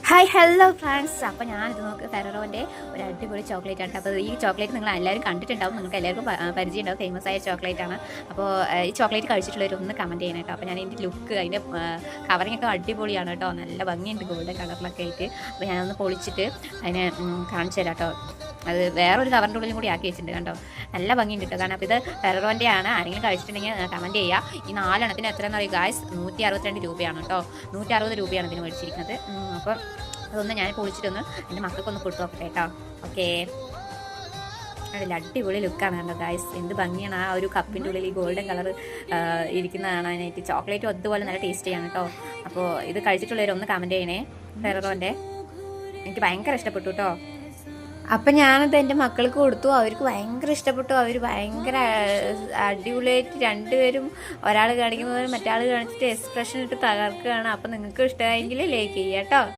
Hi hello friends. അപ്പോൾ ഞാനിത് നോക്ക് ഫെററോൻ്റെ ഒരു അടിപൊളി ചോക്ലേറ്റ് ആണ്. അപ്പോൾ ഈ ചോക്ലേറ്റ് നിങ്ങൾ എല്ലാവരും കണ്ടിട്ടുണ്ടാവും, നിങ്ങൾക്ക് എല്ലാവർക്കും പരിചയം ഉണ്ടാവും, ഫേമസ് ആയ ചോക്ലേറ്റ് ആണ്. അപ്പോൾ ഈ ചോക്ലേറ്റ് കഴിച്ചിട്ടുള്ളവരൊന്ന് കമൻറ്റ് ചെയ്യണം കേട്ടോ. അപ്പോൾ ഞാൻ ഇതിൻ്റെ ലുക്ക്, അതിൻ്റെ കവറിങ് ഒക്കെ അടിപൊളിയാണ് കേട്ടോ, നല്ല ഭംഗിയുണ്ട് ഗോൾഡൻ കളറിലൊക്കെ ആയിട്ട്. അപ്പോൾ ഞാനൊന്ന് പൊളിച്ചിട്ട് അതിനെ കാണിച്ചു തരാം കേട്ടോ. അത് വേറൊരു കവറിൻ്റെ ഉള്ളിലും കൂടി ആക്കി വെച്ചിട്ടുണ്ട് കണ്ടോ, നല്ല ഭംഗിയുണ്ട് കേട്ടോ. കാരണം അപ്പോൾ ഇത് ഫെററോൻ്റെ ആണ്, ആരെങ്കിലും കഴിച്ചിട്ടുണ്ടെങ്കിൽ കമൻറ്റ് ചെയ്യുക. ഈ 4 എത്രയെന്ന് പറയുക ഗായ്സ്, 162 രൂപയാണ് കേട്ടോ. 160 രൂപയാണ് ഇതിന് മേടിച്ചിരിക്കുന്നത്. അപ്പോൾ അതൊന്ന് ഞാൻ പൊളിച്ചിട്ടൊന്ന് എൻ്റെ മക്കൾക്കൊന്ന് കൊടുത്തു നോക്കട്ടെ കേട്ടോ. ഓക്കേ, അതിൽ അടിപൊളി ലുക്കാണ് കണ്ടോ ഗായ്സ്, എന്ത് ഭംഗിയാണ് ആ ഒരു കപ്പിൻ്റെ ഉള്ളിൽ ഈ ഗോൾഡൻ കളർ ഇരിക്കുന്ന കാണാനായിട്ട്. ചോക്ലേറ്റും അതുപോലെ നല്ല ടേസ്റ്റ് ചെയ്യാണ് കേട്ടോ. അപ്പോൾ ഇത് കഴിച്ചിട്ടുള്ളവരൊന്ന് കമൻറ്റ് ചെയ്യണേ. ഫെററോൻ്റെ എനിക്ക് ഭയങ്കര ഇഷ്ടപ്പെട്ടു കേട്ടോ. അപ്പം ഞാനത് എൻ്റെ മക്കൾക്ക് കൊടുത്തു, അവർക്ക് ഭയങ്കര ഇഷ്ടപ്പെട്ടു. അവർ ഭയങ്കര അടിപൊളിയായിട്ട് രണ്ടുപേരും, ഒരാൾ കാണിക്കുന്നത് മറ്റേ ആൾ കാണിച്ചിട്ട് എക്സ്പ്രഷൻ ഇട്ട് തകർക്കുകയാണ്. അപ്പം നിങ്ങൾക്ക് ഇഷ്ടമായെങ്കിൽ ലൈക്ക് ചെയ്യുക കേട്ടോ.